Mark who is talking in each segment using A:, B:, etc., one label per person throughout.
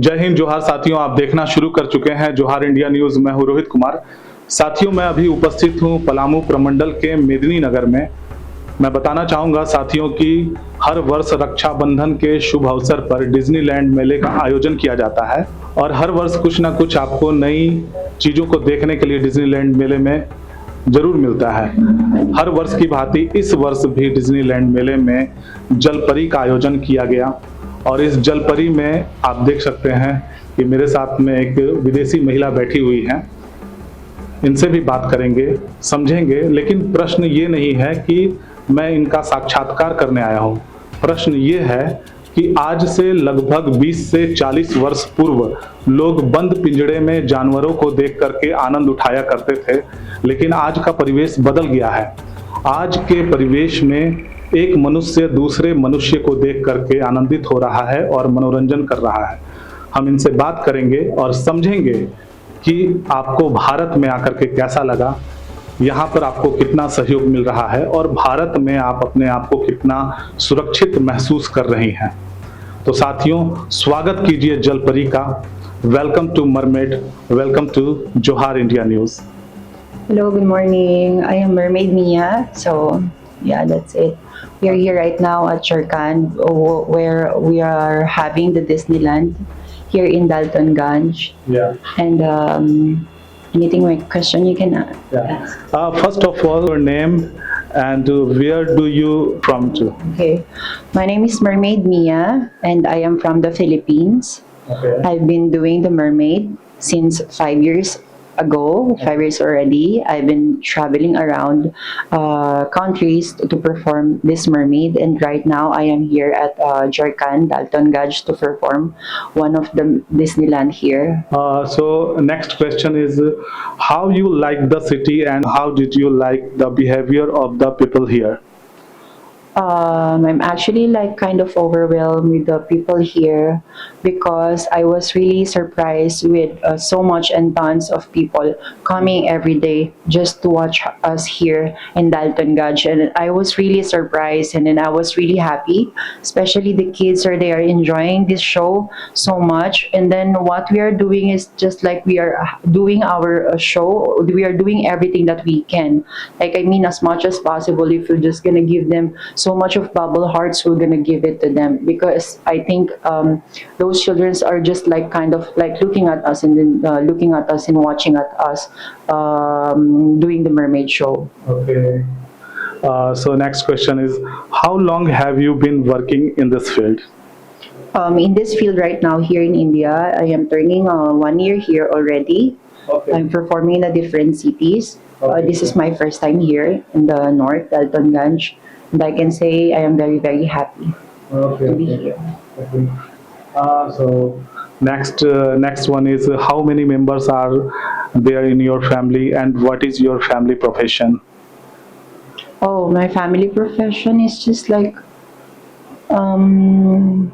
A: जय हिंद जोहार साथियों, आप देखना शुरू कर चुके हैं जोहार इंडिया न्यूज। मैं हूं रोहित कुमार। साथियों, मैं अभी उपस्थित हूं पलामू प्रमंडल के मेदिनी नगर में। मैं बताना चाहूंगा साथियों कि हर वर्ष रक्षाबंधन के शुभ अवसर पर डिज्नीलैंड मेले का आयोजन किया जाता है और हर वर्ष कुछ ना कुछ आपको नई चीजों को देखने के लिए डिज्नीलैंड मेले में जरूर मिलता है। हर वर्ष की भांति इस वर्ष भी डिज्नीलैंड मेले में जलपरी का आयोजन किया गया और इस जलपरी में आप देख सकते हैं कि मेरे साथ में एक विदेशी महिला बैठी हुई है। इनसे भी बात करेंगे, समझेंगे। लेकिन प्रश्न ये नहीं है कि मैं इनका साक्षात्कार करने आया हूँ। प्रश्न ये है कि आज से लगभग 20 से 40 वर्ष पूर्व लोग बंद पिंजड़े में जानवरों को देख करके आनंद उठाया करते थे, लेकिन आज का परिवेश बदल गया है। आज के परिवेश में एक मनुष्य दूसरे मनुष्य को देख करके आनंदित हो रहा है और मनोरंजन कर रहा है। हम इनसे बात करेंगे और समझेंगे कि आपको भारत में आकर के कैसा लगा, यहाँ पर आपको कितना सहयोग मिल रहा है और भारत में आप अपने आप को कितना सुरक्षित महसूस कर रही हैं। तो साथियों, स्वागत कीजिए जलपरी का। Welcome to mermaid, welcome to Johar India news.
B: Hello, good morning. I am Mermaid Mia. So, yeah, that's it. We are here right now at Charkan, where we are having the Disneyland here in Dalton Ganj.
A: Yeah.
B: And anything, my question you can ask.
A: Yeah. First of all, your name and where do you from to?
B: Okay. My name is Mermaid Mia, and I am from the Philippines.
A: Okay.
B: I've been doing the mermaid since 5 years ago, 5 years already. I've been traveling around countries to perform this mermaid, and right now I am here at Jharkhand, Dalton Ganj, to perform one of the Disneyland here.
A: So next question is, how you like the city and how did you like the behavior of the people here?
B: I'm actually like kind of overwhelmed with the people here because I was really surprised with so much and tons of people coming every day just to watch us here in Dalton Ganj, and I was really surprised and then I was really happy, especially the kids they are enjoying this show so much. And then what we are doing is just like we are doing our show, we are doing everything that we can, like I mean as much as possible. If we're just gonna give them so much of bubble hearts, we're gonna give it to them, because I think those children are just like kind of like looking at us and then looking at us and watching at us doing the mermaid show.
A: Okay. So next question is, how long have you been working in this field?
B: In this field right now here in India, I am turning 1 year here already.
A: Okay.
B: I'm performing in different cities. This is my first time here in the north, Dalton Ganj. And I can say I am very, very happy to be here.
A: Okay. So next one is, how many members are there in your family and what is your family profession?
B: Oh, my family profession is just like um,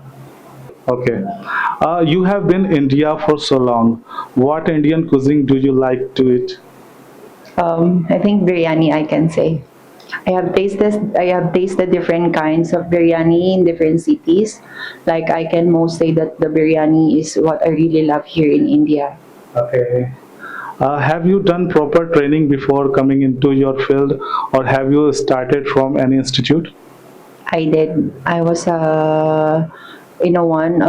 A: Okay. You have been in India for so long. What Indian cuisine do you like to eat?
B: I think biryani, I can say. I have tasted different kinds of biryani in different cities. Like I can most say that the biryani is what I really love here in India.
A: Okay. Have you done proper training before coming into your field, or have you started from any institute?
B: I did. I was in a one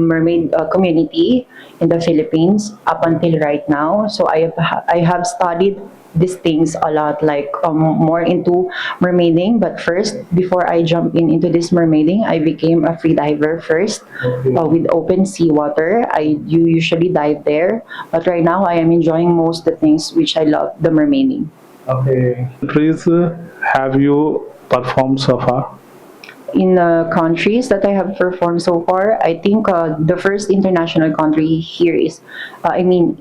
B: mermaid community in the Philippines up until right now. So I have studied these things a lot, like more into mermaiding. But first, before I jump into this mermaiding, I became a free diver first. With open sea water. You usually dive there, but right now I am enjoying most the things which I love, the mermaiding.
A: Okay. Please, have you performed so far?
B: In countries that I have performed so far, I think the first international country here is,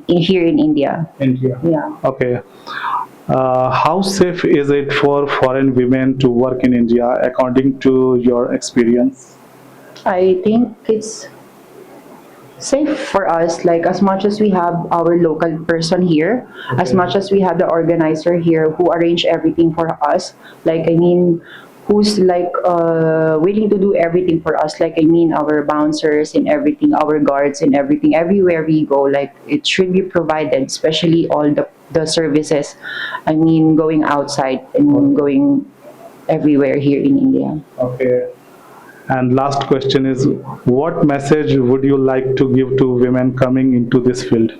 B: here in India.
A: India.
B: Yeah.
A: Okay. How safe is it for foreign women to work in India according to your experience?
B: I think it's safe for us, like as much as we have our local person here, as much as we have the organizer here who arrange everything for us. Like who's like willing to do everything for us. Like, I mean, our bouncers and everything, our guards and everything. Everywhere we go, like, it should be provided, especially all the services. I mean, going outside and going everywhere here in India.
A: Okay. And last question is, what message would you like to give to women coming into this field?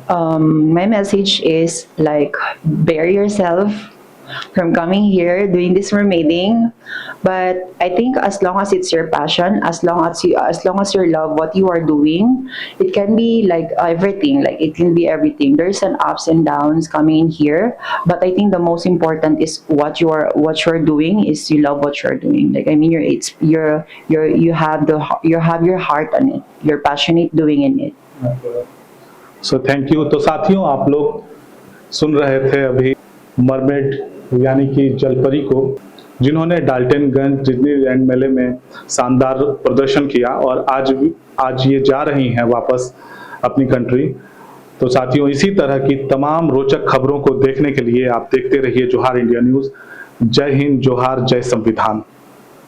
B: My message is like, bear yourself from coming here doing this mermaiding, but I think as long as it's your passion, as long as you love what you are doing, it can be like everything. Like, it can be everything. There's an ups and downs coming in here, but I think the most important is what you're doing is you love what you're doing. Like, I mean, you have your heart on it. You're passionate doing in it.
A: So thank you. तो साथियों, आप लोग सुन रहे थे अभी mermaid यानी कि जलपरी को, जिन्होंने डाल्टनगंज डिज्नीलैंड मेले में शानदार प्रदर्शन किया और आज ये जा रही हैं वापस अपनी कंट्री। तो साथियों, इसी तरह की तमाम रोचक खबरों को देखने के लिए आप देखते रहिए जोहार इंडिया न्यूज़। जय हिंद, जोहार, जय संविधान।